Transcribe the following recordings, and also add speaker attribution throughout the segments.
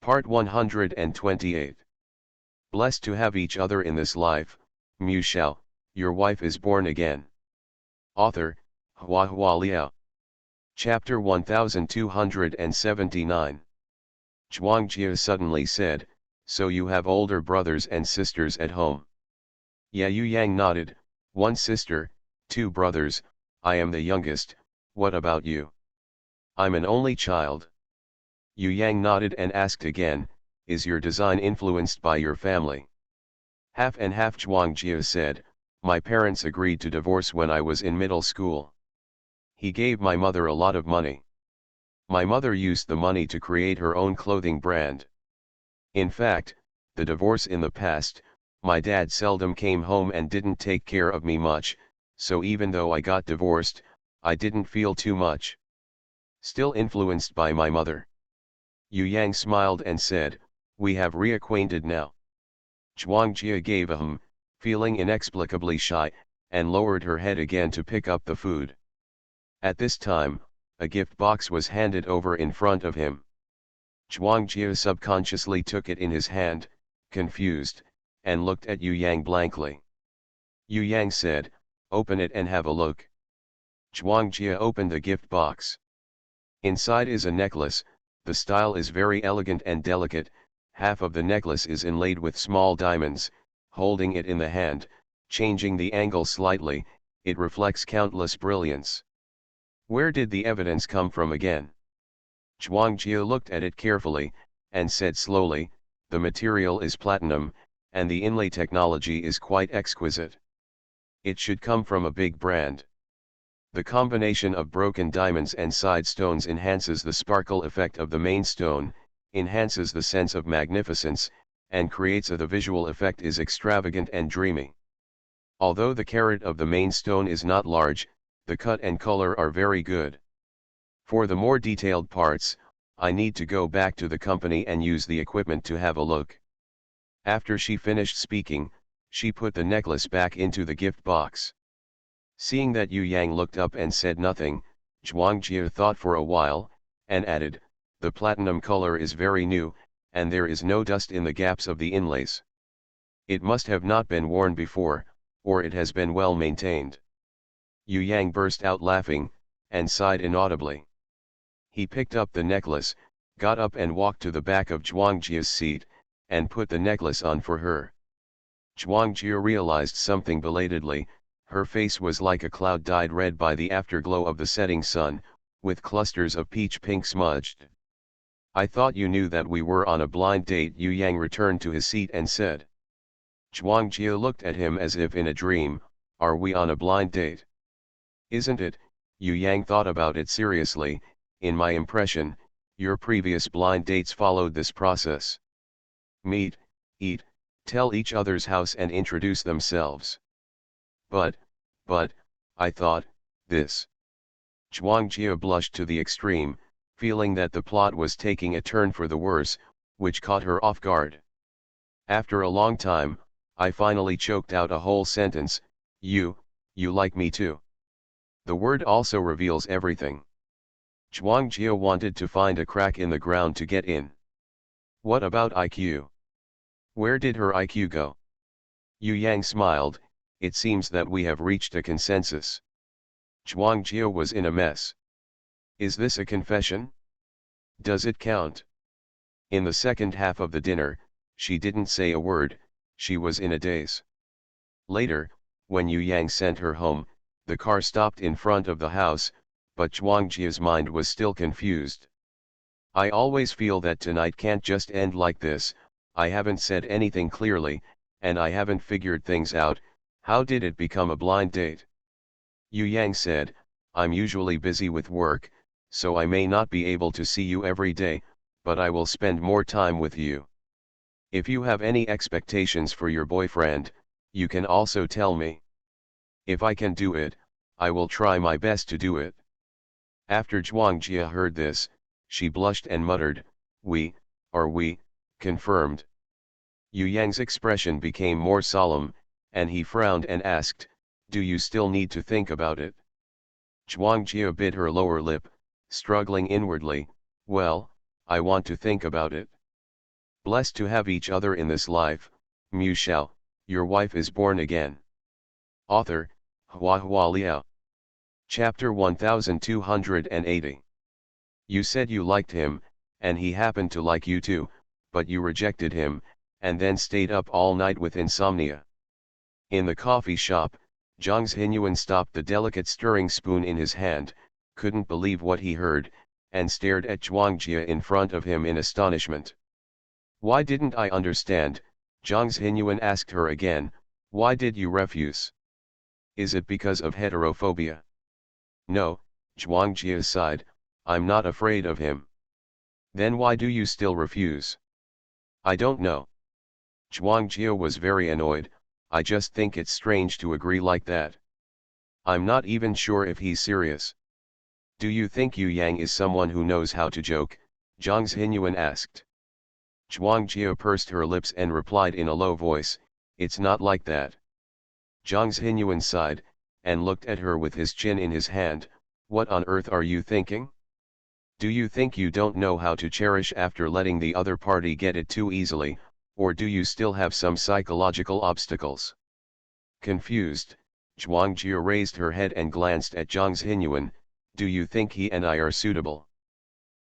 Speaker 1: Part 128. Blessed to have each other in this life, Mu Shao, your wife is born again. Author, Hua Hua Liao. Chapter 1279. Zhuangjie suddenly said, so you have older brothers and sisters at home? Yeah, Yu Yang nodded, one sister, two brothers, I am the youngest, what about you? I'm an only child. Yu Yang nodded and asked again, is your design influenced by your family? Half and half. Zhuangjie said, my parents agreed to divorce when I was in middle school. He gave my mother a lot of money. My mother used the money to create her own clothing brand. In fact, the divorce in the past, my dad seldom came home and didn't take care of me much, so even though I got divorced, I didn't feel too much. Still influenced by my mother. Yu Yang smiled and said, we have reacquainted now. Zhuangjie gave a hum, feeling inexplicably shy, and lowered her head again to pick up the food. At this time, a gift box was handed over in front of him. Zhuangjie subconsciously took it in his hand, confused, and looked at Yu Yang blankly. Yu Yang said, open it and have a look. Zhuangjie opened the gift box. Inside is a necklace. The style is very elegant and delicate, half of the necklace is inlaid with small diamonds. Holding it in the hand, changing the angle slightly, it reflects countless brilliance. Where did the evidence come from again? Zhuangjie looked at it carefully, and said slowly, the material is platinum, and the inlay technology is quite exquisite. It should come from a big brand. The combination of broken diamonds and side stones enhances the sparkle effect of the main stone, enhances the sense of magnificence, and creates the visual effect is extravagant and dreamy. Although the carat of the main stone is not large, the cut and color are very good. For the more detailed parts, I need to go back to the company and use the equipment to have a look. After she finished speaking, she put the necklace back into the gift box. Seeing that Yu Yang looked up and said nothing, Zhuangjie thought for a while, and added, the platinum color is very new, and there is no dust in the gaps of the inlays. It must have not been worn before, or it has been well maintained. Yu Yang burst out laughing, and sighed inaudibly. He picked up the necklace, got up and walked to the back of Zhuangjie's seat, and put the necklace on for her. Zhuangjie realized something belatedly. Her face was like a cloud dyed red by the afterglow of the setting sun, with clusters of peach pink smudged. I thought you knew that we were on a blind date. Yu Yang returned to his seat and said. Zhuangjie looked at him as if in a dream, are we on a blind date? Isn't it? Yu Yang thought about it seriously, in my impression, your previous blind dates followed this process. Meet, eat, tell each other's house and introduce themselves. But, I thought, this. Zhuangjie blushed to the extreme, feeling that the plot was taking a turn for the worse, which caught her off guard. After a long time, I finally choked out a whole sentence, you like me too. The word also reveals everything. Zhuangjie wanted to find a crack in the ground to get in. What about IQ? Where did her IQ go? Yu Yang smiled, it seems that we have reached a consensus. Zhuangjie was in a mess. Is this a confession? Does it count? In the second half of the dinner, she didn't say a word, she was in a daze. Later, when Yu Yang sent her home, the car stopped in front of the house, but Zhuangjie's mind was still confused. I always feel that tonight can't just end like this. I haven't said anything clearly, and I haven't figured things out. How did it become a blind date? Yu Yang said, I'm usually busy with work, so I may not be able to see you every day, but I will spend more time with you. If you have any expectations for your boyfriend, you can also tell me. If I can do it, I will try my best to do it. After Zhuangjie heard this, she blushed and muttered, we, confirmed. Yu Yang's expression became more solemn, and he frowned and asked, do you still need to think about it? Zhuangjie bit her lower lip, struggling inwardly, well, I want to think about it. Blessed to have each other in this life, Mu Shao, your wife is born again. Author, Hua Hua Liao. Chapter 1280. You said you liked him, and he happened to like you too, but you rejected him, and then stayed up all night with insomnia. In the coffee shop, Zhang Xinyuan stopped the delicate stirring spoon in his hand, couldn't believe what he heard, and stared at Zhuang Jia in front of him in astonishment. Why didn't I understand? Zhang Xinyuan asked her again, why did you refuse? Is it because of heterophobia? No, Zhuang Jia sighed, I'm not afraid of him. Then why do you still refuse? I don't know. Zhuang Jia was very annoyed, I just think it's strange to agree like that. I'm not even sure if he's serious. Do you think Yu Yang is someone who knows how to joke? Zhang Xinyuan asked. Zhuang Jia pursed her lips and replied in a low voice, it's not like that. Zhang Xinyuan sighed, and looked at her with his chin in his hand, what on earth are you thinking? Do you think you don't know how to cherish after letting the other party get it too easily, or do you still have some psychological obstacles? Confused, Zhuang Jia raised her head and glanced at Zhang Xinyuan, do you think he and I are suitable?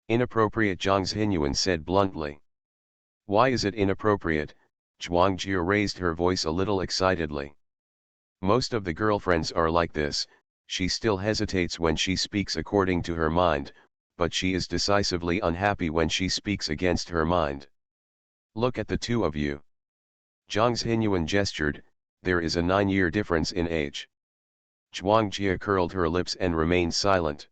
Speaker 1: Inappropriate, Zhang Xinyuan said bluntly. Why is it inappropriate? Zhuang Jia raised her voice a little excitedly. Most of the girlfriends are like this, she still hesitates when she speaks according to her mind, but she is decisively unhappy when she speaks against her mind. Look at the two of you. Zhang Xinyuan gestured, there is a 9-year difference in age. Zhuang Jia curled her lips and remained silent.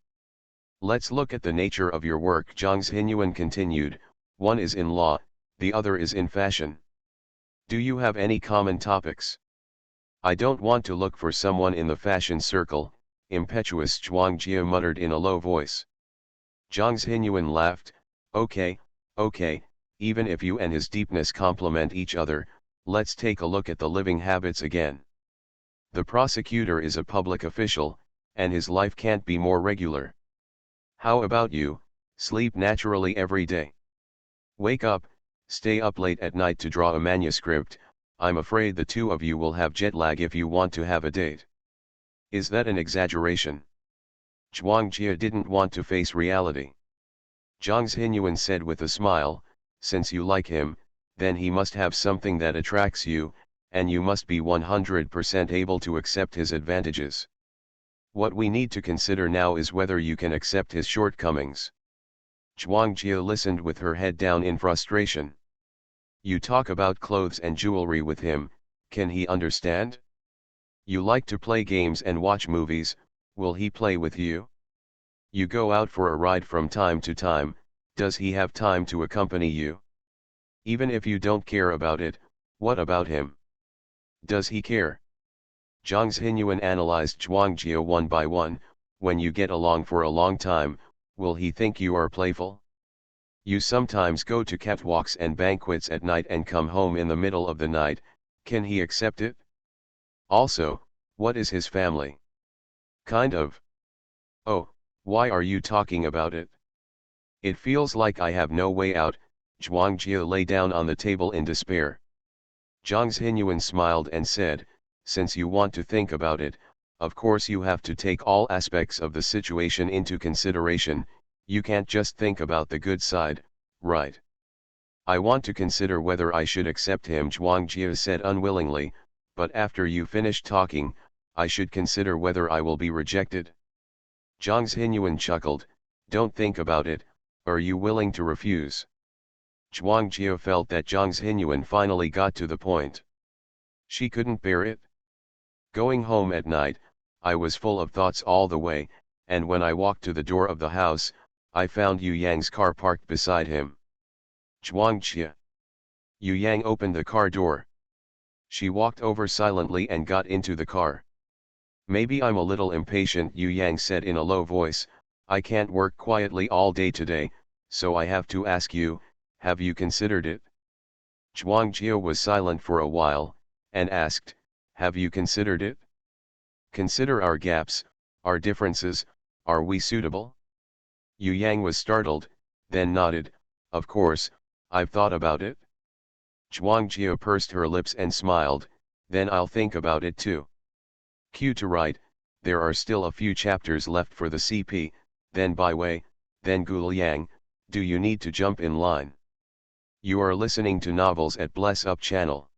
Speaker 1: Let's look at the nature of your work, Zhang Xinyuan continued, one is in law, the other is in fashion. Do you have any common topics? I don't want to look for someone in the fashion circle, impetuous, Zhuang Jia muttered in a low voice. Zhang Xinyuan laughed, okay, even if you and his deepness complement each other, let's take a look at the living habits again. The prosecutor is a public official, and his life can't be more regular. How about you, sleep naturally every day? Wake up, stay up late at night to draw a manuscript, I'm afraid the two of you will have jet lag if you want to have a date. Is that an exaggeration? Zhuang Jia didn't want to face reality. Zhang Xinyuan said with a smile, since you like him, then he must have something that attracts you, and you must be 100% able to accept his advantages. What we need to consider now is whether you can accept his shortcomings. Zhuang Jia listened with her head down in frustration. You talk about clothes and jewelry with him, can he understand? You like to play games and watch movies, will he play with you? You go out for a ride from time to time, does he have time to accompany you? Even if you don't care about it, what about him? Does he care? Zhang Xinyuan analyzed Zhuang Jia one by one, when you get along for a long time, will he think you are playful? You sometimes go to catwalks and banquets at night and come home in the middle of the night, can he accept it? Also, what is his family? Kind of. Oh, why are you talking about it? It feels like I have no way out, Zhuang Jia lay down on the table in despair. Zhang Xinyuan smiled and said, since you want to think about it, of course you have to take all aspects of the situation into consideration, you can't just think about the good side, right? I want to consider whether I should accept him, Zhuang Jia said unwillingly, but after you finish talking, I should consider whether I will be rejected. Zhang Xinyuan chuckled, don't think about it, are you willing to refuse? Zhuang Jia felt that Zhang Xinyuan finally got to the point. She couldn't bear it. Going home at night, I was full of thoughts all the way, and when I walked to the door of the house, I found Yu Yang's car parked beside him. Zhuang Jia. Yu Yang opened the car door. She walked over silently and got into the car. Maybe I'm a little impatient, Yu Yang said in a low voice, I can't work quietly all day today, so I have to ask you, have you considered it? Zhuang Jia was silent for a while, and asked, have you considered it? Consider our gaps, our differences, are we suitable? Yu Yang was startled, then nodded, of course, I've thought about it. Zhuangjia pursed her lips and smiled, then I'll think about it too. Q to write, there are still a few chapters left for the CP, then Bai Wei, then Guliang, do you need to jump in line? You are listening to novels at Bless Up channel.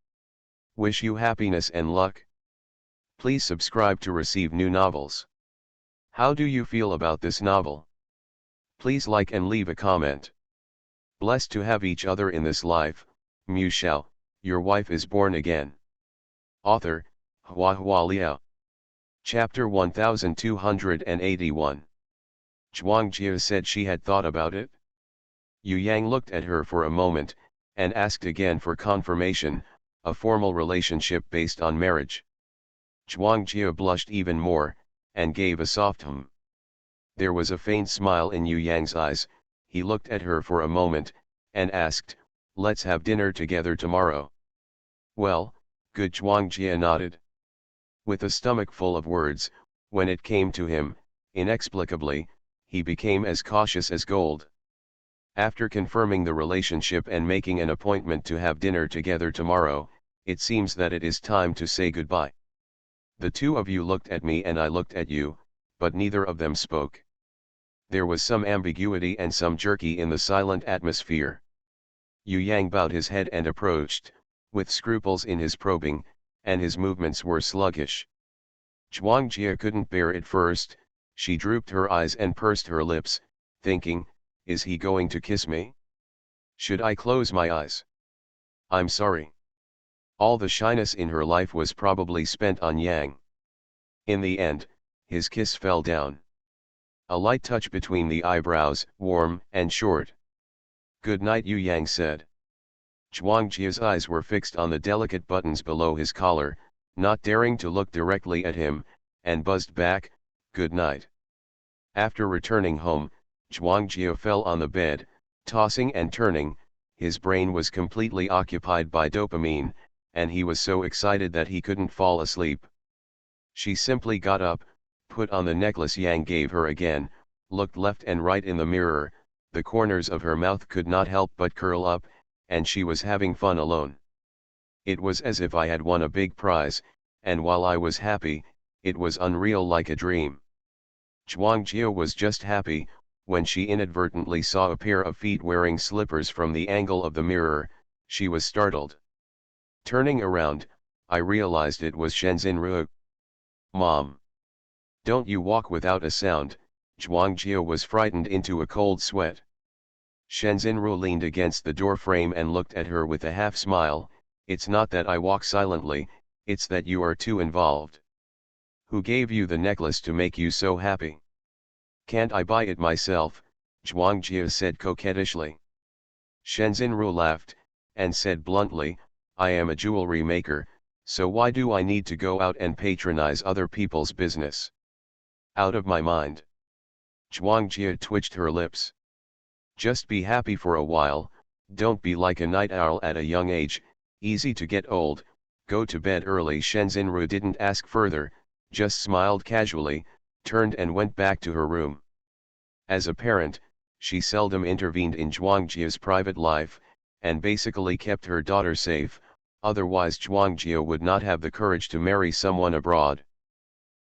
Speaker 1: Wish you happiness and luck. Please subscribe to receive new novels. How do you feel about this novel? Please like and leave a comment. Blessed to have each other in this life, Mu Shao, your wife is born again. Author, Hua Hua Liao. Chapter 1281. Zhuangjia said she had thought about it. Yu Yang looked at her for a moment, and asked again for confirmation, a formal relationship based on marriage. Zhuangjia blushed even more, and gave a soft hum. There was a faint smile in Yu Yang's eyes. He looked at her for a moment, and asked, let's have dinner together tomorrow. Well, good. Zhuangjia nodded. With a stomach full of words, when it came to him, inexplicably, he became as cautious as gold. After confirming the relationship and making an appointment to have dinner together tomorrow, it seems that it is time to say goodbye. The two of you looked at me and I looked at you, but neither of them spoke. There was some ambiguity and some jerky in the silent atmosphere. Yu Yang bowed his head and approached, with scruples in his probing, and his movements were sluggish. Zhuangjia couldn't bear it first. She drooped her eyes and pursed her lips, thinking, is he going to kiss me? Should I close my eyes? I'm sorry. All the shyness in her life was probably spent on Yang. In the end, his kiss fell down. A light touch between the eyebrows, warm and short. Good night, Yu Yang said. Zhuangjia's eyes were fixed on the delicate buttons below his collar, not daring to look directly at him, and buzzed back, good night. After returning home, Zhuangjia fell on the bed, tossing and turning. His brain was completely occupied by dopamine, and he was so excited that he couldn't fall asleep. She simply got up, put on the necklace Yang gave her again, looked left and right in the mirror. The corners of her mouth could not help but curl up, and she was having fun alone. It was as if I had won a big prize, and while I was happy, it was unreal, like a dream. Zhuangjia was just happy, when she inadvertently saw a pair of feet wearing slippers from the angle of the mirror. She was startled. Turning around, I realized it was Shenzhen. Mom! Don't you walk without a sound. Zhuangjia was frightened into a cold sweat. Shenzhen leaned against the door frame and looked at her with a half smile. It's not that I walk silently, it's that you are too involved. Who gave you the necklace to make you so happy? Can't I buy it myself? Zhuangjia said coquettishly. Shenzhen laughed, and said bluntly, I am a jewelry maker, so why do I need to go out and patronize other people's business? Out of my mind. Zhuangjia twitched her lips. Just be happy for a while, don't be like a night owl at a young age, easy to get old, go to bed early. Shenzhen didn't ask further, just smiled casually, turned and went back to her room. As a parent, she seldom intervened in Zhuangjia's private life, and basically kept her daughter safe, otherwise Zhuangjia would not have the courage to marry someone abroad.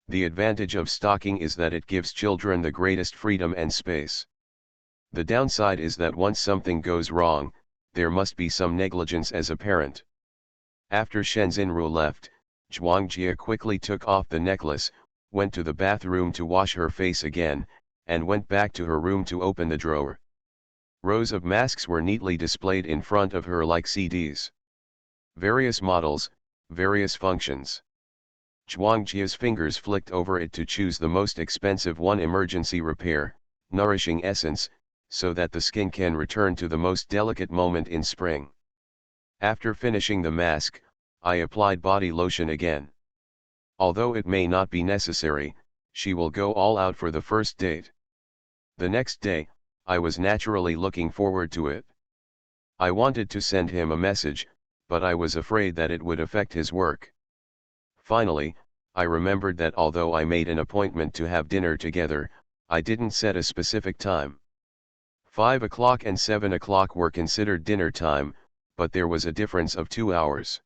Speaker 1: The advantage of stalking is that it gives children the greatest freedom and space. The downside is that once something goes wrong, there must be some negligence as a parent. After Shenzhen left, Zhuangjia quickly took off the necklace, went to the bathroom to wash her face again, and went back to her room to open the drawer. Rows of masks were neatly displayed in front of her like CDs. Various models, various functions. Zhuangjia's fingers flicked over it to choose the most expensive one: emergency repair, nourishing essence, so that the skin can return to the most delicate moment in spring. After finishing the mask, I applied body lotion again. Although it may not be necessary, she will go all out for the first date. The next day, I was naturally looking forward to it. I wanted to send him a message, but I was afraid that it would affect his work. Finally, I remembered that although I made an appointment to have dinner together, I didn't set a specific time. 5 o'clock and 7 o'clock were considered dinner time, but there was a difference of 2 hours.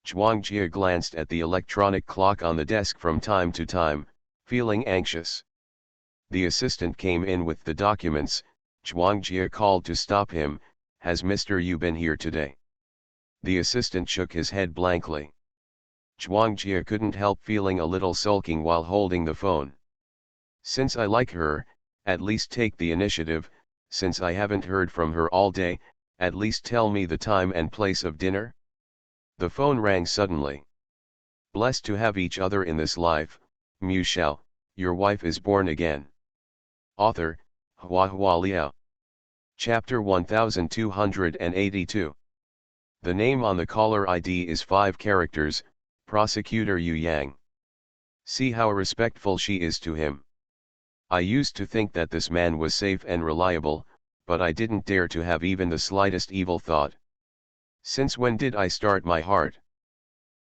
Speaker 1: Zhuang Jie glanced at the electronic clock on the desk from time to time, feeling anxious. The assistant came in with the documents. Zhuang Jie called to stop him. "Has Mr. Yu been here today?" The assistant shook his head blankly. Zhuang Jie couldn't help feeling a little sulking while holding the phone. "Since I like her, at least take the initiative. Since I haven't heard from her all day, at least tell me the time and place of dinner." The phone rang suddenly. "Blessed to have each other in this life, Mu Shao, your wife is born again." Author, Hua Hua Liao. Chapter 1282. The name on the caller ID is 5 characters, Prosecutor Yu Yang. See how respectful she is to him. I used to think that this man was safe and reliable, but I didn't dare to have even the slightest evil thought. Since when did I start my heart?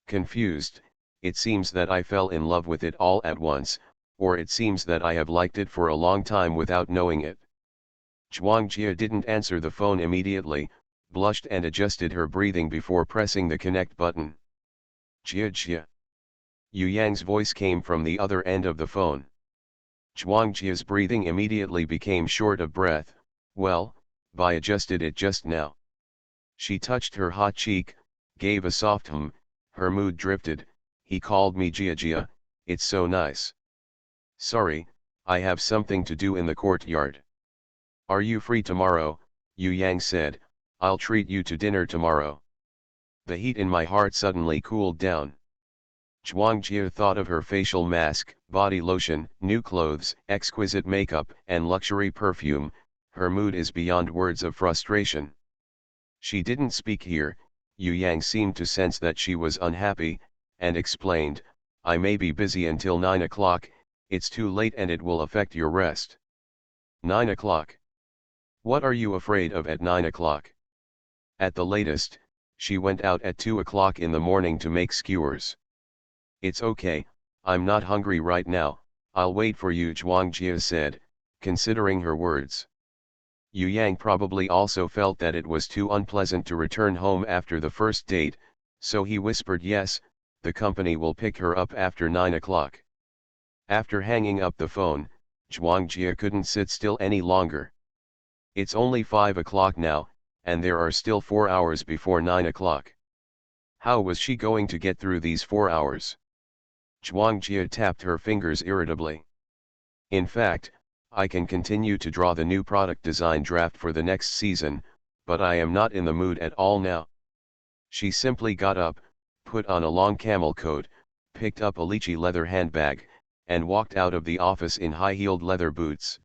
Speaker 1: Confused, it seems that I fell in love with it all at once, or it seems that I have liked it for a long time without knowing it. Zhuang Jie didn't answer the phone immediately, blushed and adjusted her breathing before pressing the connect button. "Jie Jie." Yu Yang's voice came from the other end of the phone. Zhuang Jie's breathing immediately became short of breath. "Well, I adjusted it just now." She touched her hot cheek, gave a soft hum, her mood drifted. "He called me Jia Jia, it's so nice." "Sorry, I have something to do in the courtyard." "Are you free tomorrow?" Yu Yang said. "I'll treat you to dinner tomorrow." The heat in my heart suddenly cooled down. Zhuang Jie thought of her facial mask, body lotion, new clothes, exquisite makeup, and luxury perfume. Her mood is beyond words of frustration. She didn't speak here. Yu Yang seemed to sense that she was unhappy, and explained, "I may be busy until 9 o'clock, it's too late and it will affect your rest." 9 o'clock? What are you afraid of at 9 o'clock? At the latest, she went out at 2 o'clock in the morning to make skewers. "It's okay, I'm not hungry right now, I'll wait for you," Zhuang Jie said, considering her words. Yu Yang probably also felt that it was too unpleasant to return home after the first date, so he whispered, "Yes, the company will pick her up after 9 o'clock." After hanging up the phone, Zhuang Jie couldn't sit still any longer. It's only 5 o'clock now, and there are still 4 hours before 9 o'clock. How was she going to get through these 4 hours? Zhuang Jie tapped her fingers irritably. "In fact, I can continue to draw the new product design draft for the next season, but I am not in the mood at all now." She simply got up, put on a long camel coat, picked up a lychee leather handbag, and walked out of the office in high-heeled leather boots.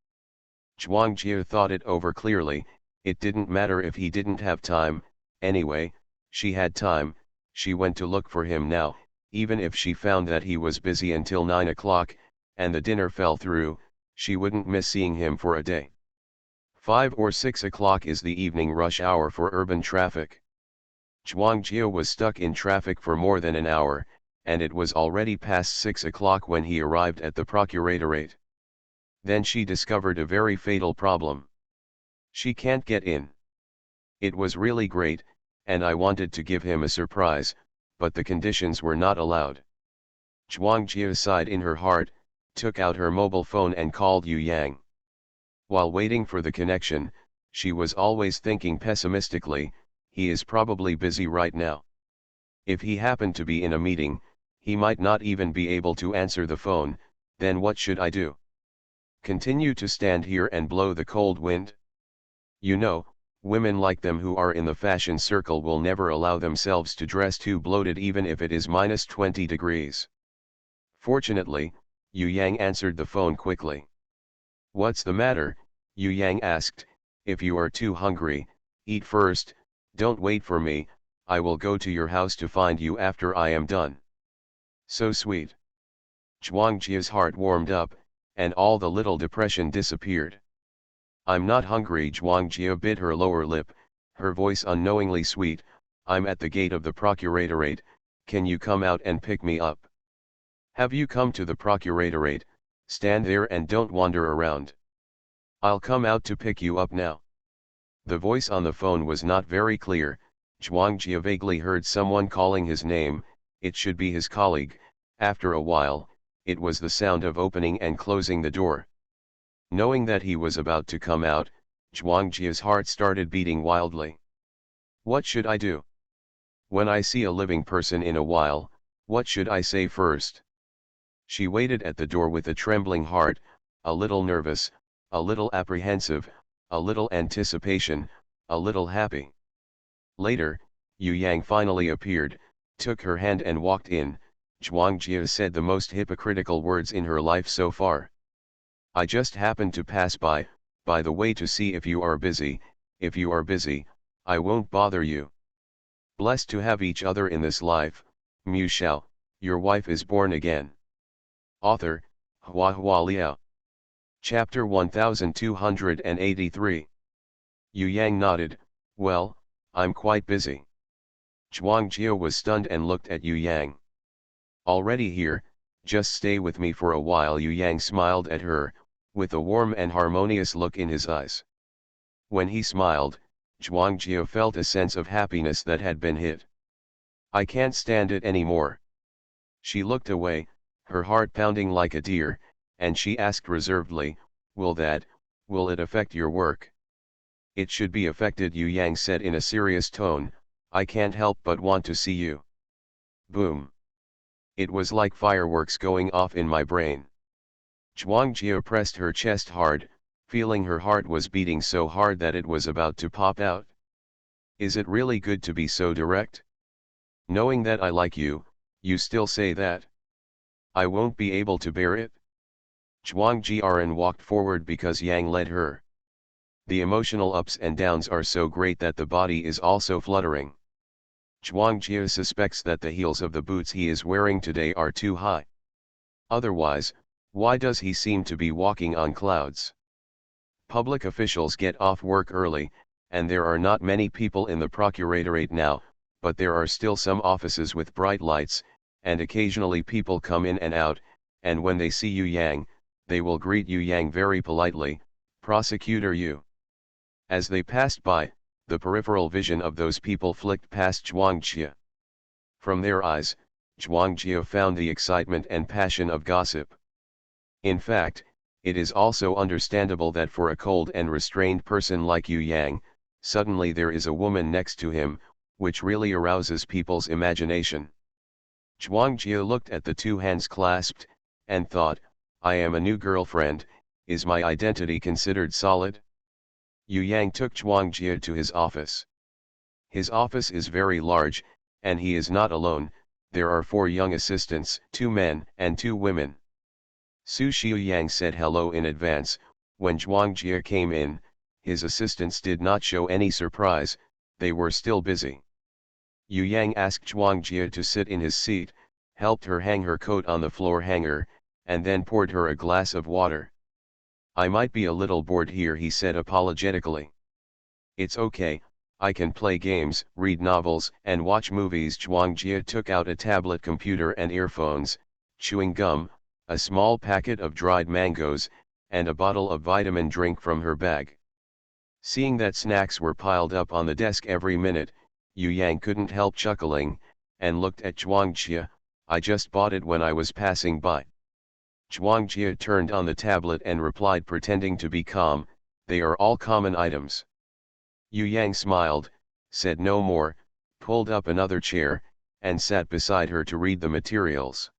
Speaker 1: Zhuang Jie thought it over clearly. It didn't matter if he didn't have time, anyway, she had time. She went to look for him now, even if she found that he was busy until 9 o'clock, and the dinner fell through, she wouldn't miss seeing him for a day. 5 or 6 o'clock is the evening rush hour for urban traffic. Zhuang Jie was stuck in traffic for more than an hour, and it was already past 6 o'clock when he arrived at the procuratorate. Then she discovered a very fatal problem. She can't get in. It was really great, and I wanted to give him a surprise, but the conditions were not allowed. Zhuang Jie sighed in her heart, took out her mobile phone and called Yu Yang. While waiting for the connection, she was always thinking pessimistically, he is probably busy right now. If he happened to be in a meeting, he might not even be able to answer the phone. Then what should I do? Continue to stand here and blow the cold wind? You know, women like them who are in the fashion circle will never allow themselves to dress too bloated even if it is minus 20 degrees. Fortunately, Yu Yang answered the phone quickly. "What's the matter?" Yu Yang asked. "If you are too hungry, eat first, don't wait for me, I will go to your house to find you after I am done." So sweet. Zhuang Jie's heart warmed up, and all the little depression disappeared. "I'm not hungry," Zhuang Jie bit her lower lip, her voice unknowingly sweet. "I'm at the gate of the procuratorate, can you come out and pick me up?" "Have you come to the procuratorate? Stand there and don't wander around." "I'll come out to pick you up now." The voice on the phone was not very clear, Zhuang Jia vaguely heard someone calling his name. It should be his colleague. After a while, it was the sound of opening and closing the door. Knowing that he was about to come out, Zhuang Jia's heart started beating wildly. What should I do? When I see a living person in a while, what should I say first? She waited at the door with a trembling heart, a little nervous, a little apprehensive, a little anticipation, a little happy. Later, Yu Yang finally appeared, took her hand and walked in. Zhuang Jia said the most hypocritical words in her life so far. I just happened to pass by the way, to see if you are busy. If you are busy, I won't bother you. Blessed to have each other in this life. Mu Shao, your wife is born again. Author, Hua Hua Liao. Chapter 1283. Yu Yang nodded. Well, I'm quite busy. Zhuang Jia was stunned and looked at Yu Yang. Already here, just stay with me for a while. Yu Yang smiled at her, with a warm and harmonious look in his eyes. When he smiled, Zhuang Jia felt a sense of happiness that had been hit. I can't stand it anymore. She looked away, her heart pounding like a deer, and she asked reservedly, will it affect your work? It should be affected, Yu Yang said in a serious tone. I can't help but want to see you. Boom. It was like fireworks going off in my brain. Zhuang Jia pressed her chest hard, feeling her heart was beating so hard that it was about to pop out. Is it really good to be so direct? Knowing that I like you, you still say that? I won't be able to bear it. Zhuang Jian walked forward because Yang led her. The emotional ups and downs are so great that the body is also fluttering. Zhuang Jia suspects that the heels of the boots he is wearing today are too high. Otherwise, why does he seem to be walking on clouds? Public officials get off work early, and there are not many people in the procuratorate now, but there are still some offices with bright lights, and occasionally people come in and out, and when they see Yu Yang, they will greet Yu Yang very politely, Prosecutor Yu. As they passed by, the peripheral vision of those people flicked past Zhuang Jia. From their eyes, Zhuang Jia found the excitement and passion of gossip. In fact, it is also understandable that for a cold and restrained person like Yu Yang, suddenly there is a woman next to him, which really arouses people's imagination. Zhuang Jia looked at the two hands clasped, and thought, I am a new girlfriend, is my identity considered solid? Yu Yang took Zhuang Jia to his office. His office is very large, and he is not alone. There are 4 young assistants, 2 men and 2 women. Su Xiu Yang said hello in advance. When Zhuang Jia came in, his assistants did not show any surprise, they were still busy. Yu Yang asked Zhuang Jia to sit in his seat, helped her hang her coat on the floor hanger, and then poured her a glass of water. I might be a little bored here, he said apologetically. It's okay, I can play games, read novels, and watch movies. Zhuang Jia took out a tablet computer and earphones, chewing gum, a small packet of dried mangoes, and a bottle of vitamin drink from her bag. Seeing that snacks were piled up on the desk every minute, Yu Yang couldn't help chuckling, and looked at Zhuang Jia. I just bought it when I was passing by. Zhuang Jia turned on the tablet and replied, pretending to be calm, they are all common items. Yu Yang smiled, said no more, pulled up another chair, and sat beside her to read the materials.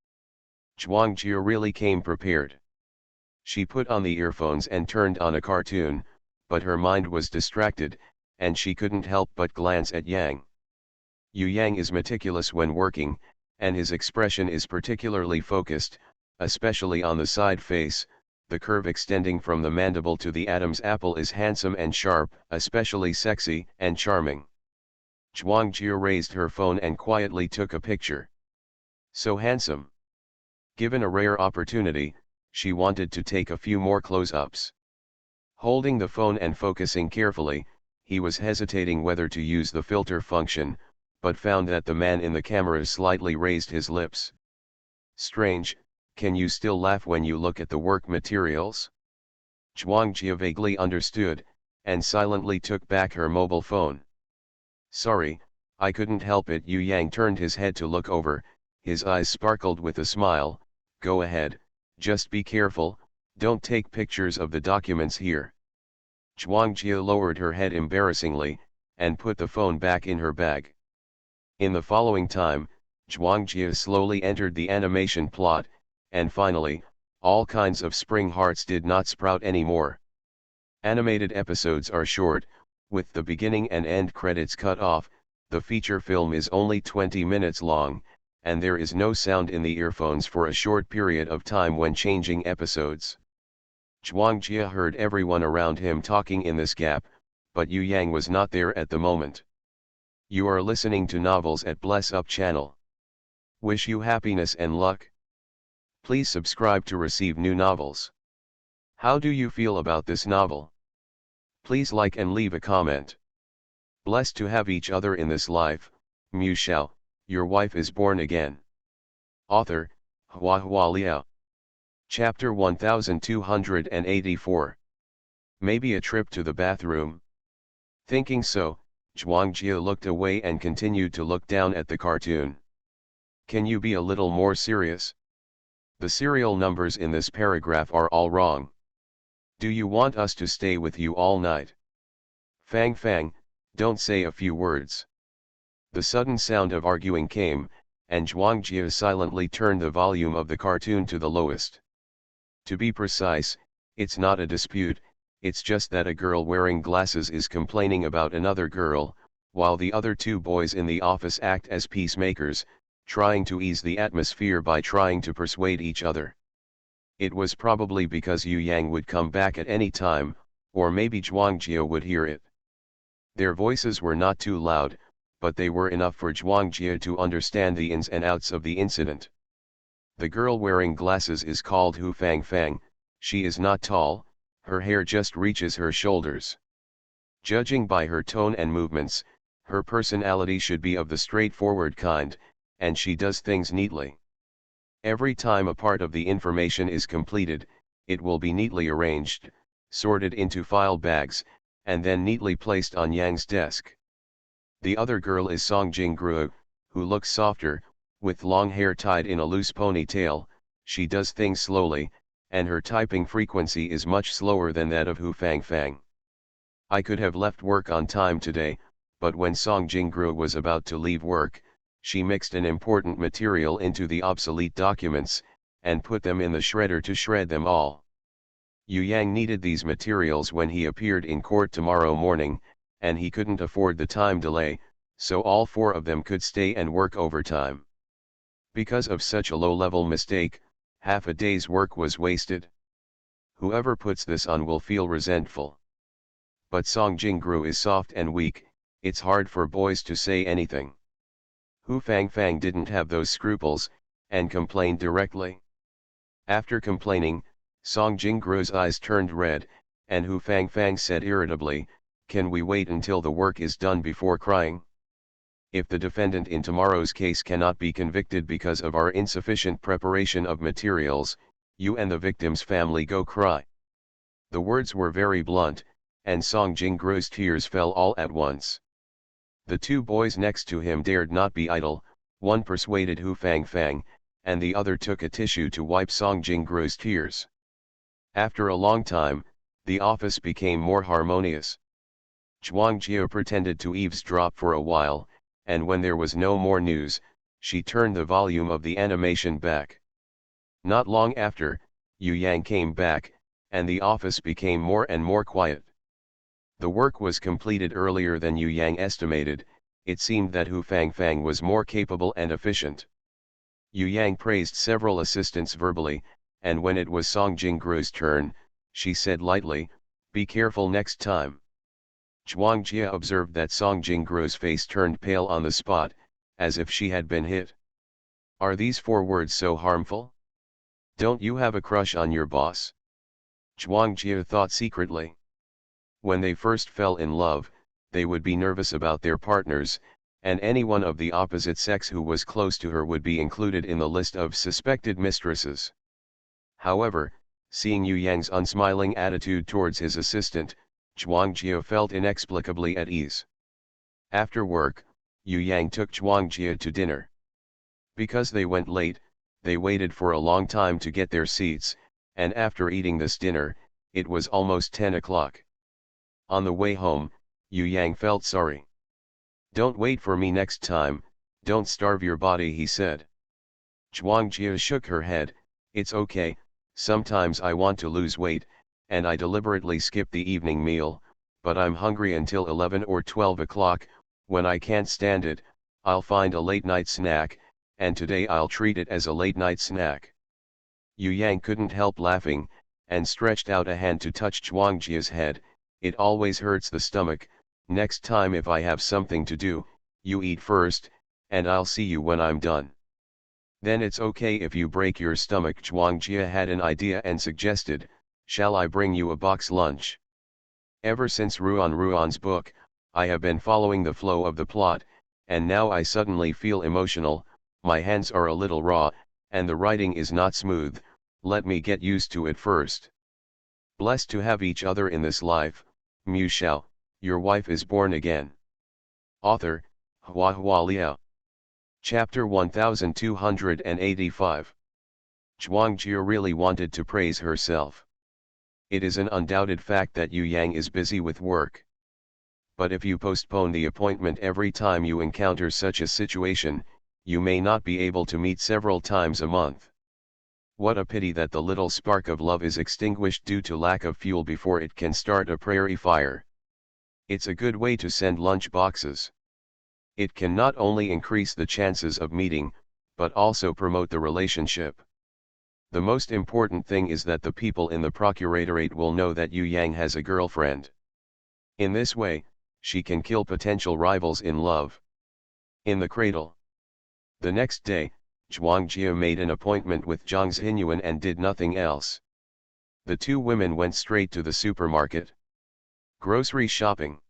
Speaker 1: Zhuang Jia really came prepared. She put on the earphones and turned on a cartoon, but her mind was distracted, and she couldn't help but glance at Yang. Yu Yang is meticulous when working, and his expression is particularly focused, especially on the side face. The curve extending from the mandible to the Adam's apple is handsome and sharp, especially sexy and charming. Zhuang Jia raised her phone and quietly took a picture. So handsome. Given a rare opportunity, she wanted to take a few more close-ups. Holding the phone and focusing carefully, he was hesitating whether to use the filter function, but found that the man in the camera slightly raised his lips. Strange, can you still laugh when you look at the work materials? Zhuang Jia vaguely understood, and silently took back her mobile phone. Sorry, I couldn't help it. Yu Yang turned his head to look over, his eyes sparkled with a smile. Go ahead, just be careful, don't take pictures of the documents here. Zhuangjia lowered her head embarrassingly, and put the phone back in her bag. In the following time, Zhuangjia slowly entered the animation plot, and finally, all kinds of spring hearts did not sprout anymore. Animated episodes are short, with the beginning and end credits cut off. The feature film is only 20 minutes long, and there is no sound in the earphones for a short period of time when changing episodes. Zhuangjia heard everyone around him talking in this gap, but Yu Yang was not there at the moment. You are listening to Novels at Bless Up channel. Wish you happiness and luck. Please subscribe to receive new novels. How do you feel about this novel? Please like and leave a comment. Blessed to have each other in this life, Mu Shao, your wife is born again. Author, Hua Hua Liao. Chapter 1284. Maybe a trip to the bathroom? Thinking so, Zhuangjia looked away and continued to look down at the cartoon. Can you be a little more serious? The serial numbers in this paragraph are all wrong. Do you want us to stay with you all night? Fang Fang, don't say a few words. The sudden sound of arguing came, and Zhuangjia silently turned the volume of the cartoon to the lowest. To be precise, it's not a dispute, it's just that a girl wearing glasses is complaining about another girl, while the other two boys in the office act as peacemakers, trying to ease the atmosphere by trying to persuade each other. It was probably because Yu Yang would come back at any time, or maybe Zhuangjia would hear it. Their voices were not too loud, but they were enough for Zhuangjia to understand the ins and outs of the incident. The girl wearing glasses is called Hu Fang Fang. She is not tall, her hair just reaches her shoulders. Judging by her tone and movements, her personality should be of the straightforward kind, and she does things neatly. Every time a part of the information is completed, it will be neatly arranged, sorted into file bags, and then neatly placed on Yang's desk. The other girl is Song Jingguo, who looks softer, with long hair tied in a loose ponytail. She does things slowly, and her typing frequency is much slower than that of Hu Fang Fang. I could have left work on time today, but when Song Jingguo was about to leave work, she mixed an important material into the obsolete documents, and put them in the shredder to shred them all. Yu Yang needed these materials when he appeared in court tomorrow morning, and he couldn't afford the time delay, so all four of them could stay and work overtime. Because of such a low-level mistake, half a day's work was wasted. Whoever puts this on will feel resentful. But Song Jingguo is soft and weak, it's hard for boys to say anything. Hu Fang Fang didn't have those scruples, and complained directly. After complaining, Song Jingguo's eyes turned red, and Hu Fang Fang said irritably, "Can we wait until the work is done before crying? If the defendant in tomorrow's case cannot be convicted because of our insufficient preparation of materials, you and the victim's family go cry." The words were very blunt, and Song Jingguo's tears fell all at once. The two boys next to him dared not be idle, one persuaded Hu Fang Fang, and the other took a tissue to wipe Song Jingguo's tears. After a long time, the office became more harmonious. Zhuangjia pretended to eavesdrop for a while, and when there was no more news, she turned the volume of the animation back. Not long after, Yu Yang came back, and the office became more and more quiet. The work was completed earlier than Yu Yang estimated. It seemed that Hu Fang Fang was more capable and efficient. Yu Yang praised several assistants verbally, and when it was Song Jingguo's turn, she said lightly, "Be careful next time." Zhuangjia observed that Song Jingguo's face turned pale on the spot, as if she had been hit. Are these 4 words so harmful? Don't you have a crush on your boss? Zhuangjia thought secretly. When they first fell in love, they would be nervous about their partners, and anyone of the opposite sex who was close to her would be included in the list of suspected mistresses. However, seeing Yu Yang's unsmiling attitude towards his assistant, Zhuangjia felt inexplicably at ease. After work, Yu Yang took Zhuangjia to dinner. Because they went late, they waited for a long time to get their seats, and after eating this dinner, it was almost 10 o'clock. On the way home, Yu Yang felt sorry. "Don't wait for me next time, don't starve your body," he said. Zhuangjia shook her head. "It's okay, sometimes I want to lose weight, and I deliberately skip the evening meal, but I'm hungry until 11 or 12 o'clock, when I can't stand it, I'll find a late-night snack, and today I'll treat it as a late-night snack." Yu Yang couldn't help laughing, and stretched out a hand to touch Zhuangjia's head. "It always hurts the stomach, next time if I have something to do, you eat first, and I'll see you when I'm done." "Then it's okay if you break your stomach." Zhuangjia had an idea and suggested, "Shall I bring you a box lunch?" Ever since Ruan's book, I have been following the flow of the plot, and now I suddenly feel emotional, my hands are a little raw, and the writing is not smooth, let me get used to it first. Blessed to have each other in this life, Mu Shao, your wife is born again. Author, Hua Hua Liao. Chapter 1285. Zhuangjia really wanted to praise herself. It is an undoubted fact that Yu Yang is busy with work. But if you postpone the appointment every time you encounter such a situation, you may not be able to meet several times a month. What a pity that the little spark of love is extinguished due to lack of fuel before it can start a prairie fire. It's a good way to send lunch boxes. It can not only increase the chances of meeting, but also promote the relationship. The most important thing is that the people in the procuratorate will know that Yu Yang has a girlfriend. In this way, she can kill potential rivals in love. In the cradle. The next day, Zhuangjia made an appointment with Zhang Xinyuan and did nothing else. The two women went straight to the supermarket. Grocery shopping.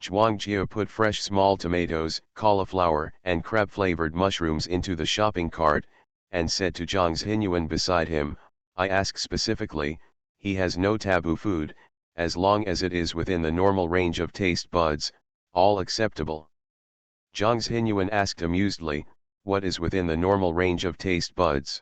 Speaker 1: Zhuangjia put fresh small tomatoes, cauliflower, and crab-flavored mushrooms into the shopping cart, and said to Zhang Xinyuan beside him, "I ask specifically, he has no taboo food, as long as it is within the normal range of taste buds, all acceptable." Zhang Xinyuan asked amusedly, "What is within the normal range of taste buds?"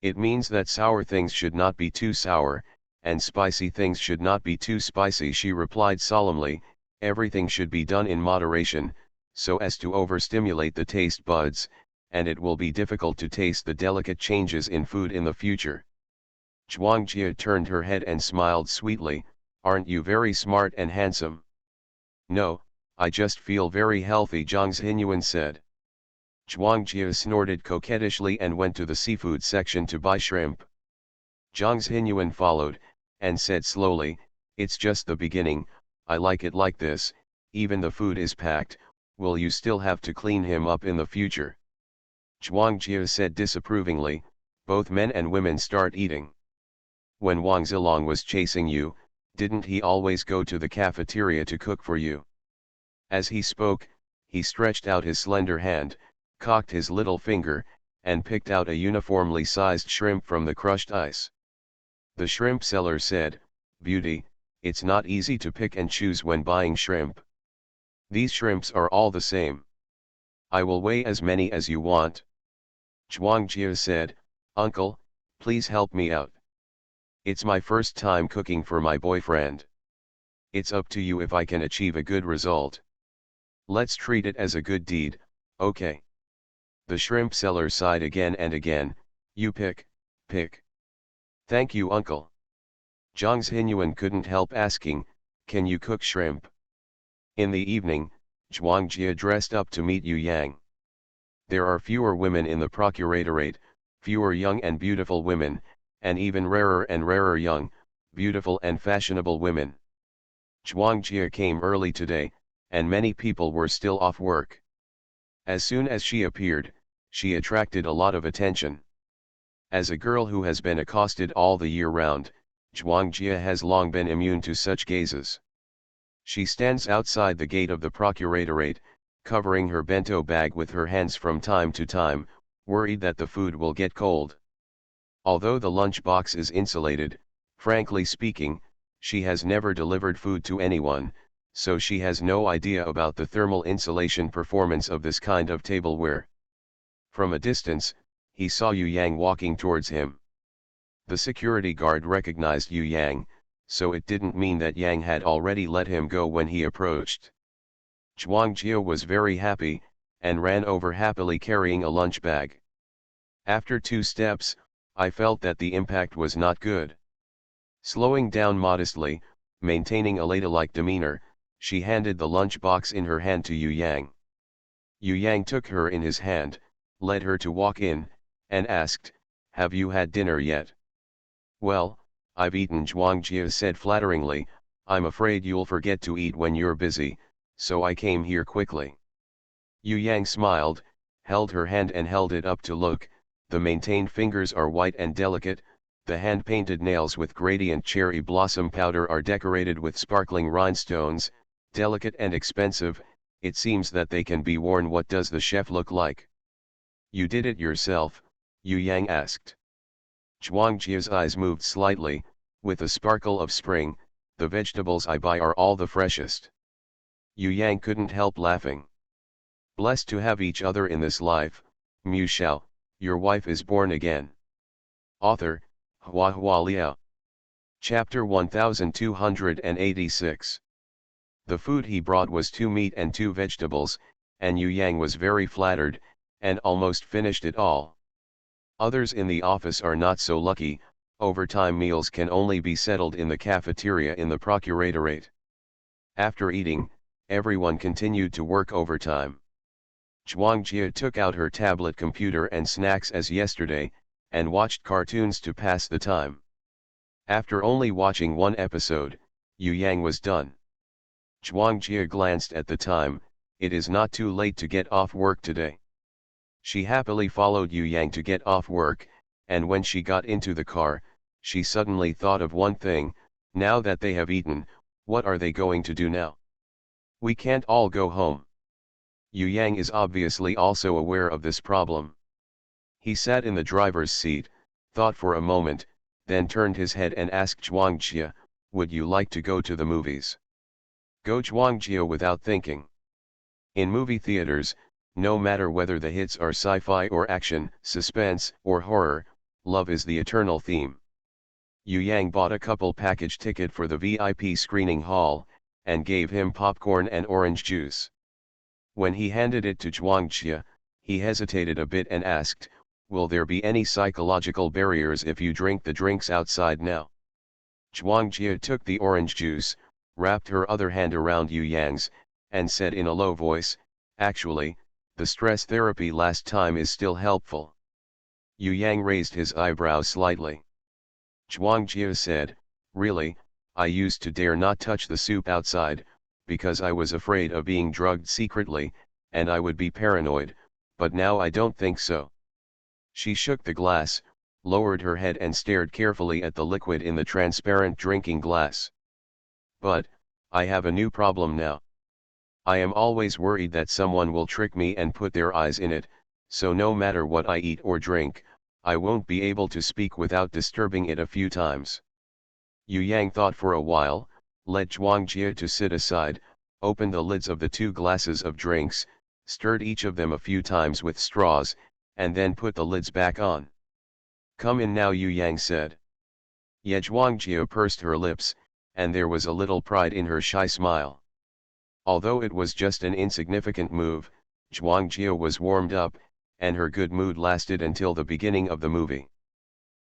Speaker 1: "It means that sour things should not be too sour, and spicy things should not be too spicy," she replied solemnly. "Everything should be done in moderation, so as to overstimulate the taste buds, and it will be difficult to taste the delicate changes in food in the future." Zhuangjia turned her head and smiled sweetly. "Aren't you very smart and handsome?" "No, I just feel very healthy," Zhang Xinyuan said. Zhuangjia snorted coquettishly and went to the seafood section to buy shrimp. Zhang Xinyuan followed, and said slowly, "It's just the beginning, I like it like this, even the food is packed, will you still have to clean him up in the future?" Zhuangjia said disapprovingly, "Both men and women start eating. When Wang Zilong was chasing you, didn't he always go to the cafeteria to cook for you?" As he spoke, he stretched out his slender hand, cocked his little finger, and picked out a uniformly sized shrimp from the crushed ice. The shrimp seller said, "Beauty, it's not easy to pick and choose when buying shrimp. These shrimps are all the same. I will weigh as many as you want." Zhuangjia said, "Uncle, please help me out. It's my first time cooking for my boyfriend. It's up to you if I can achieve a good result. Let's treat it as a good deed, okay?" The shrimp seller sighed again and again, "You pick, pick." "Thank you, uncle." Zhang Xinyuan couldn't help asking, "Can you cook shrimp?" In the evening, Zhuangjia dressed up to meet Yu Yang. There are fewer women in the procuratorate, fewer young and beautiful women, and even rarer and rarer young, beautiful and fashionable women. Zhuangjia came early today, and many people were still off work. As soon as she appeared, she attracted a lot of attention. As a girl who has been accosted all the year round, Zhuangjia has long been immune to such gazes. She stands outside the gate of the procuratorate, covering her bento bag with her hands from time to time, worried that the food will get cold. Although the lunch box is insulated, frankly speaking, she has never delivered food to anyone, so she has no idea about the thermal insulation performance of this kind of tableware. From a distance, he saw Yu Yang walking towards him. The security guard recognized Yu Yang, so it didn't mean that Yang had already let him go when he approached. Zhuangjia was very happy, and ran over happily carrying a lunch bag. After 2 steps, I felt that the impact was not good. Slowing down modestly, maintaining a ladylike demeanor, she handed the lunch box in her hand to Yu Yang. Yu Yang took her in his hand, led her to walk in, and asked, "Have you had dinner yet?" "Well, I've eaten," Zhuangjia said flatteringly. "I'm afraid you'll forget to eat when you're busy, so I came here quickly." Yu Yang smiled, held her hand and held it up to look. The maintained fingers are white and delicate, the hand-painted nails with gradient cherry blossom powder are decorated with sparkling rhinestones, delicate and expensive. It seems that they can be worn. What does the chef look like? "You did it yourself?" Yu Yang asked. Zhuangjia's eyes moved slightly, with a sparkle of spring. "The vegetables I buy are all the freshest." Yu Yang couldn't help laughing. "Blessed to have each other in this life, Mu Shao, your wife is born again." Author, Hua Hua Liao. Chapter 1286. The food he brought was 2 meat and 2 vegetables, and Yu Yang was very flattered, and almost finished it all. Others in the office are not so lucky. Overtime meals can only be settled in the cafeteria in the procuratorate. After eating, everyone continued to work overtime. Zhuangjia took out her tablet computer and snacks as yesterday, and watched cartoons to pass the time. After only watching 1 episode, Yu Yang was done. Zhuangjia glanced at the time. "It is not too late to get off work today." She happily followed Yu Yang to get off work, and when she got into the car, she suddenly thought of one thing. Now that they have eaten, what are they going to do now? "We can't all go home." Yu Yang is obviously also aware of this problem. He sat in the driver's seat, thought for a moment, then turned his head and asked Zhuangjia, "Would you like to go to the movies?" "Go," Zhuangjia without thinking. In movie theaters, no matter whether the hits are sci-fi or action, suspense, or horror, love is the eternal theme. Yu Yang bought a couple package ticket for the VIP screening hall, and gave him popcorn and orange juice. When he handed it to Zhuangjia, he hesitated a bit and asked, "Will there be any psychological barriers if you drink the drinks outside now?" Zhuangjia took the orange juice, wrapped her other hand around Yu Yang's, and said in a low voice, "Actually, the stress therapy last time is still helpful." Yu Yang raised his eyebrows slightly. Zhuangjia said, "Really, I used to dare not touch the soup outside, because I was afraid of being drugged secretly, and I would be paranoid, but now I don't think so." She shook the glass, lowered her head and stared carefully at the liquid in the transparent drinking glass. "But, I have a new problem now. I am always worried that someone will trick me and put their eyes in it, so no matter what I eat or drink, I won't be able to speak without disturbing it a few times." Yu Yang thought for a while, led Zhuangjia to sit aside, opened the lids of the 2 glasses of drinks, stirred each of them a few times with straws, and then put the lids back on. "Come in now," Yu Yang said. Ye Zhuangjia pursed her lips, and there was a little pride in her shy smile. Although it was just an insignificant move, Zhuangjia was warmed up, and her good mood lasted until the beginning of the movie.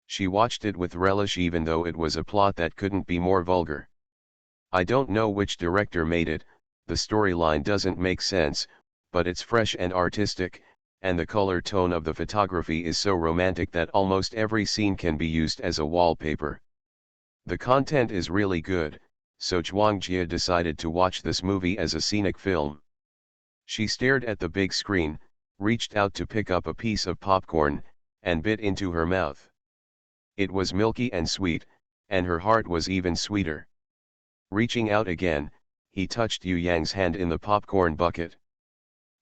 Speaker 1: She watched it with relish even though it was a plot that couldn't be more vulgar. I don't know which director made it, the storyline doesn't make sense, but it's fresh and artistic, and the color tone of the photography is so romantic that almost every scene can be used as a wallpaper. The content is really good, so Zhuangjia decided to watch this movie as a scenic film. She stared at the big screen, reached out to pick up a piece of popcorn, and bit into her mouth. It was milky and sweet, and her heart was even sweeter. Reaching out again, he touched Yu Yang's hand in the popcorn bucket.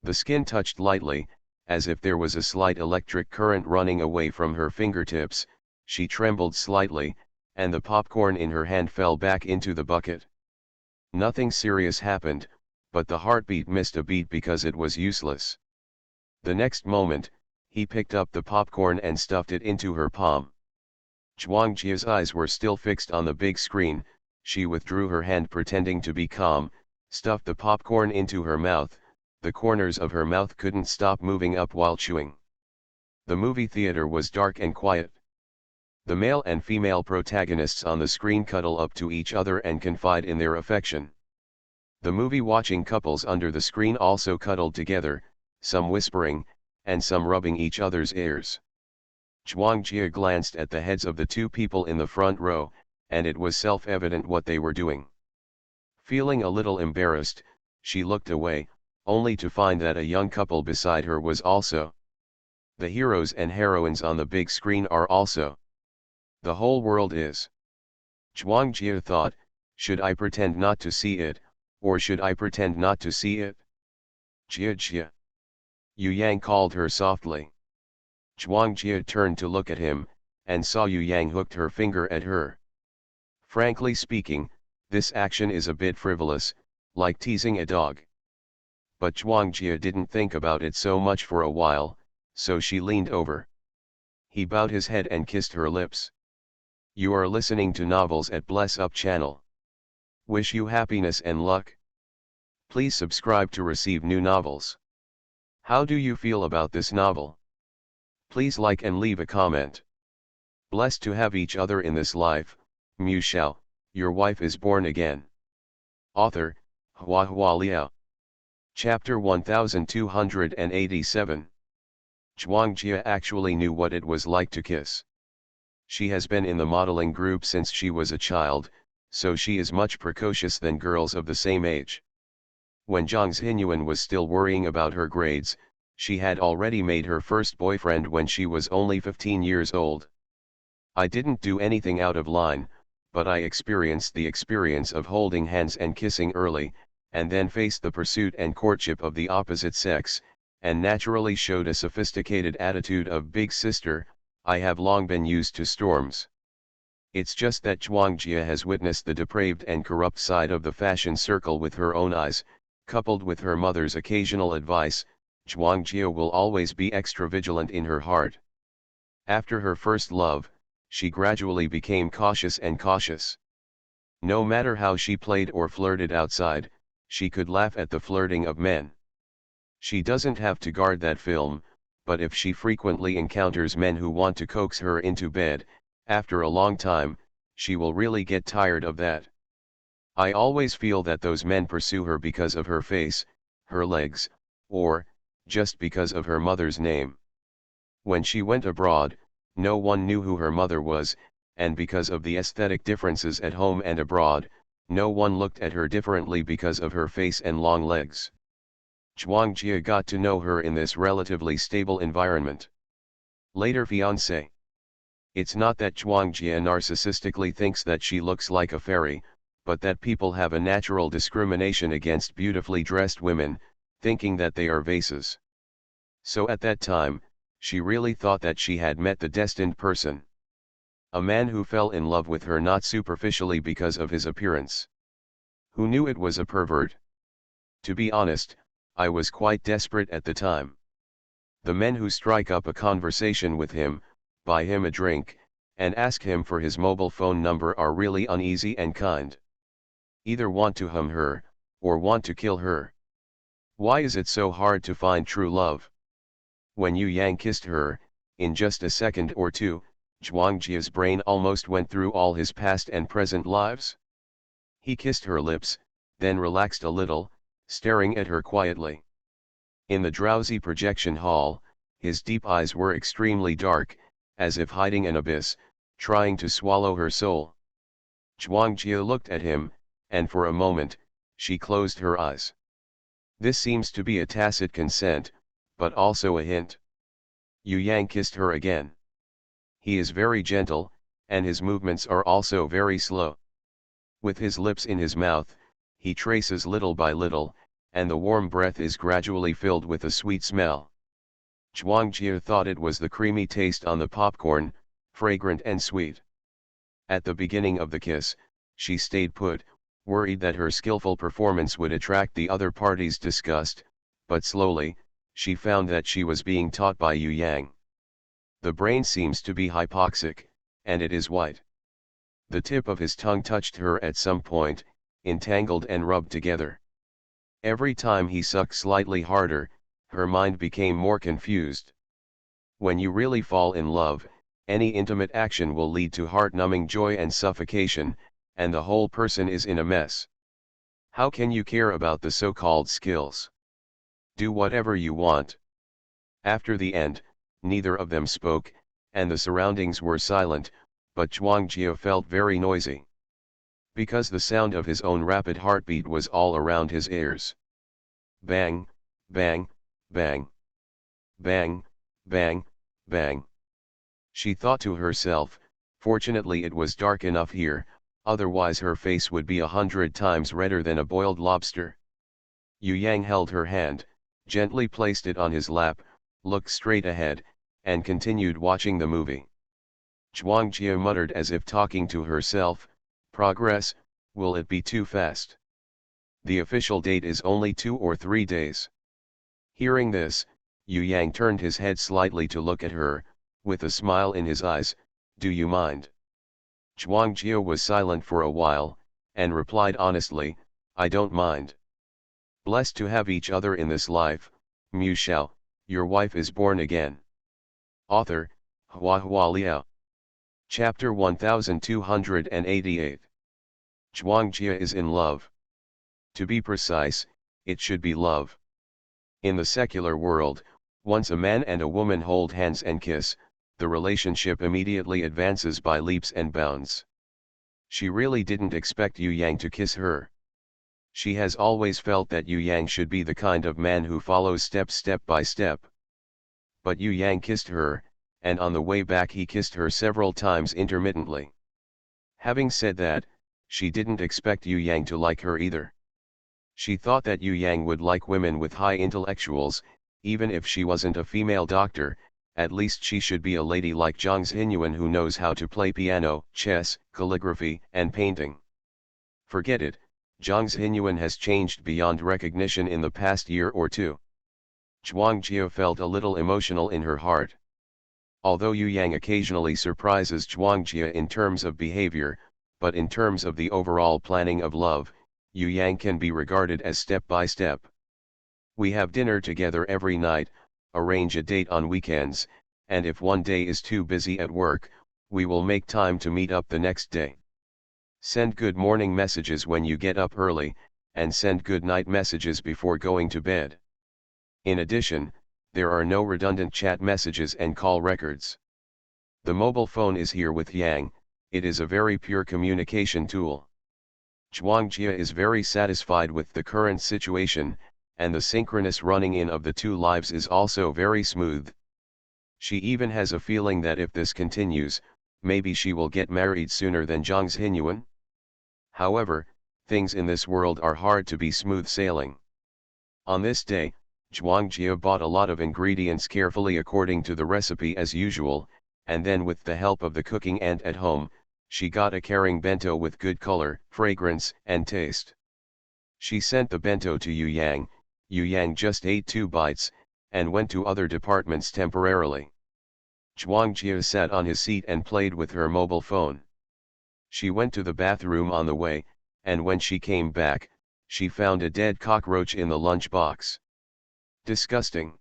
Speaker 1: The skin touched lightly, as if there was a slight electric current running away from her fingertips. She trembled slightly, and the popcorn in her hand fell back into the bucket. Nothing serious happened, but the heartbeat missed a beat because it was useless. The next moment, he picked up the popcorn and stuffed it into her palm. Zhuangjia's eyes were still fixed on the big screen. She withdrew her hand pretending to be calm, stuffed the popcorn into her mouth. The corners of her mouth couldn't stop moving up while chewing. The movie theater was dark and quiet. The male and female protagonists on the screen cuddle up to each other and confide in their affection. The movie-watching couples under the screen also cuddled together, some whispering, and some rubbing each other's ears. Zhuangjia glanced at the heads of the two people in the front row, and it was self-evident what they were doing. Feeling a little embarrassed, she looked away, only to find that a young couple beside her was also. The heroes and heroines on the big screen are also. The whole world is. Zhuangjia thought, should I pretend not to see it, or should I pretend not to see it? Jia. Yu Yang called her softly. Zhuangjia turned to look at him, and saw Yu Yang hooked her finger at her. Frankly speaking, this action is a bit frivolous, like teasing a dog. But Zhuangjia didn't think about it so much for a while, so she leaned over. He bowed his head and kissed her lips. You are listening to Novels at Bless Up channel. Wish you happiness and luck. Please subscribe to receive new novels. How do you feel about this novel? Please like and leave a comment. Blessed to have each other in this life, Mu Shao, your wife is born again. Author, Hua Liao. Chapter 1287. Zhuangjia actually knew what it was like to kiss. She has been in the modeling group since she was a child, so she is much precocious than girls of the same age. When Zhang Xinyuan was still worrying about her grades, she had already made her first boyfriend when she was only 15 years old. I didn't do anything out of line, but I experienced the experience of holding hands and kissing early, and then faced the pursuit and courtship of the opposite sex, and naturally showed a sophisticated attitude of big sister. I have long been used to storms. It's just that Zhuangjia has witnessed the depraved and corrupt side of the fashion circle with her own eyes, coupled with her mother's occasional advice. Zhuangjia will always be extra vigilant in her heart. After her first love, she gradually became cautious and cautious. No matter how she played or flirted outside, she could laugh at the flirting of men. She doesn't have to guard that film, but if she frequently encounters men who want to coax her into bed, after a long time, she will really get tired of that. I always feel that those men pursue her because of her face, her legs, or, just because of her mother's name. When she went abroad, no one knew who her mother was, and because of the aesthetic differences at home and abroad, no one looked at her differently because of her face and long legs. Zhuangjia got to know her in this relatively stable environment. Later fiancé. It's not that Zhuangjia narcissistically thinks that she looks like a fairy, but that people have a natural discrimination against beautifully dressed women, thinking that they are vases. So at that time, she really thought that she had met the destined person. A man who fell in love with her not superficially because of his appearance. Who knew it was a pervert? To be honest, I was quite desperate at the time. The men who strike up a conversation with him, buy him a drink, and ask him for his mobile phone number are really uneasy and kind. Either want to hum her, or want to kill her. Why is it so hard to find true love? When Yu Yang kissed her, in just a second or two, Zhuangjia's brain almost went through all his past and present lives. He kissed her lips, then relaxed a little, staring at her quietly. In the drowsy projection hall, his deep eyes were extremely dark, as if hiding an abyss, trying to swallow her soul. Zhuangjia looked at him, and for a moment, she closed her eyes. This seems to be a tacit consent, but also a hint. Yu Yang kissed her again. He is very gentle, and his movements are also very slow. With his lips in his mouth, he traces little by little, and the warm breath is gradually filled with a sweet smell. Zhuangjia thought it was the creamy taste on the popcorn, fragrant and sweet. At the beginning of the kiss, she stayed put, worried that her skillful performance would attract the other party's disgust, but slowly, she found that she was being taught by Yu Yang. The brain seems to be hypoxic, and it is white. The tip of his tongue touched her at some point, entangled and rubbed together. Every time he sucked slightly harder, her mind became more confused. When you really fall in love, any intimate action will lead to heart-numbing joy and suffocation, and the whole person is in a mess. How can you care about the so-called skills? Do whatever you want. After the end, neither of them spoke, and the surroundings were silent, but Zhuang Jie felt very noisy. Because the sound of his own rapid heartbeat was all around his ears. Bang, bang, bang. Bang, bang, bang. She thought to herself, fortunately it was dark enough here, otherwise her face would be 100 times redder than a boiled lobster. Yu Yang held her hand, gently placed it on his lap, looked straight ahead, and continued watching the movie. Zhuang Jie muttered as if talking to herself, progress, will it be too fast? The official date is only 2 or 3 days. Hearing this, Yu Yang turned his head slightly to look at her, with a smile in his eyes, do you mind? Zhuang Jie was silent for a while, and replied honestly, I don't mind. Blessed to have each other in this life, Mu Shao, your wife is born again. Author, Hua Hua Liao. Chapter 1288. Zhuang Jie is in love. To be precise, it should be love. In the secular world, once a man and a woman hold hands and kiss, the relationship immediately advances by leaps and bounds. She really didn't expect Yu Yang to kiss her. She has always felt that Yu Yang should be the kind of man who follows step by step. But Yu Yang kissed her, and on the way back he kissed her several times intermittently. Having said that, she didn't expect Yu Yang to like her either. She thought that Yu Yang would like women with high intellectuals, even if she wasn't a female doctor, at least she should be a lady like Zhang Xinyuan who knows how to play piano, chess, calligraphy, and painting. Forget it, Zhang Xinyuan has changed beyond recognition in the past year or two. Zhuang Jie felt a little emotional in her heart. Although Yu Yang occasionally surprises Zhuang Jie in terms of behavior, but in terms of the overall planning of love, Yu Yang can be regarded as step by step. We have dinner together every night, arrange a date on weekends, and if one day is too busy at work, we will make time to meet up the next day. Send good morning messages when you get up early, and send good night messages before going to bed. In addition, there are no redundant chat messages and call records. The mobile phone is here with Yang, it is a very pure communication tool. Zhuang Jie is very satisfied with the current situation, and the synchronous running in of the two lives is also very smooth. She even has a feeling that if this continues, maybe she will get married sooner than Zhang Xinyuan. However, things in this world are hard to be smooth sailing. On this day, Zhuang Jie bought a lot of ingredients carefully according to the recipe as usual, and then with the help of the cooking aunt at home, she got a caring bento with good color, fragrance, and taste. She sent the bento to Yu Yang. Yu Yang just ate 2 bites, and went to other departments temporarily. Zhuang Jie sat on his seat and played with her mobile phone. She went to the bathroom on the way, and when she came back, she found a dead cockroach in the lunch box. Disgusting.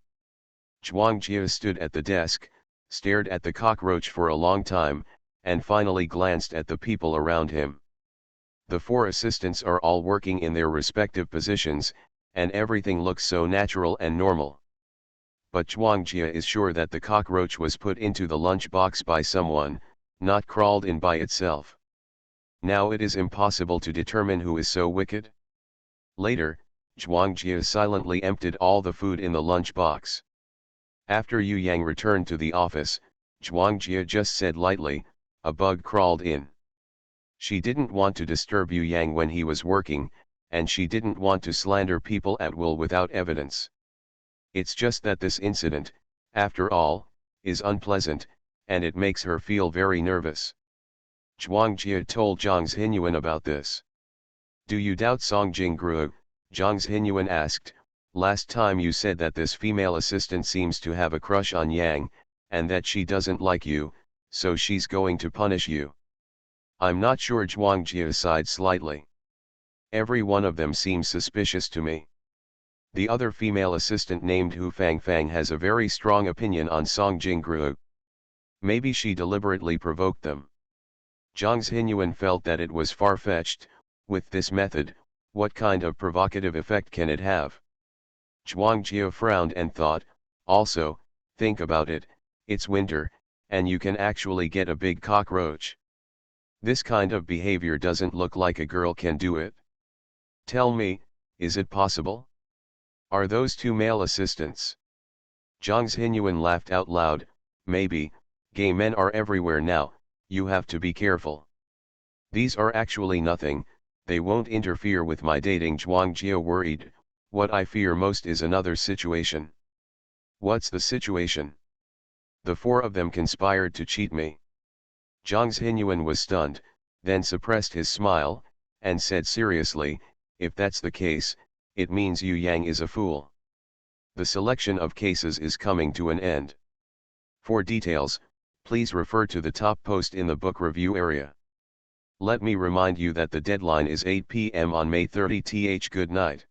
Speaker 1: Zhuang Jie stood at the desk, stared at the cockroach for a long time, and finally glanced at the people around him. The 4 assistants are all working in their respective positions, and everything looks so natural and normal. But Zhuang Jie is sure that the cockroach was put into the lunch box by someone, not crawled in by itself. Now it is impossible to determine who is so wicked. Later, Zhuang Jie silently emptied all the food in the lunch box. After Yu Yang returned to the office, Zhuang Jie just said lightly, a bug crawled in. She didn't want to disturb Yu Yang when he was working, and she didn't want to slander people at will without evidence. It's just that this incident, after all, is unpleasant, and it makes her feel very nervous. Zhuang Jie told Zhang Xinyuan about this. Do you doubt Song Jingru? Zhang Xinyuan asked. Last time you said that this female assistant seems to have a crush on Yang, and that she doesn't like you, so she's going to punish you. I'm not sure, Zhuang Jia sighed slightly. Every one of them seems suspicious to me. The other female assistant named Hu Fangfang has a very strong opinion on Song Jingru. Maybe she deliberately provoked them. Zhang Xinyuan felt that it was far-fetched. With this method, what kind of provocative effect can it have? Zhuang Jia frowned and thought, also, think about it, it's winter, and you can actually get a big cockroach. This kind of behavior doesn't look like a girl can do it. Tell me, is it possible? Are those two male assistants? Zhang Xinyuan laughed out loud. Maybe, gay men are everywhere now, you have to be careful. These are actually nothing, they won't interfere with my dating. Zhuang Jia worried. What I fear most is another situation. What's the situation? The four of them conspired to cheat me. Zhang Xinyuan was stunned, then suppressed his smile, and said seriously, if that's the case, it means Yu Yang is a fool. The selection of cases is coming to an end. For details, please refer to the top post in the book review area. Let me remind you that the deadline is 8 p.m. on May 30th. Good night.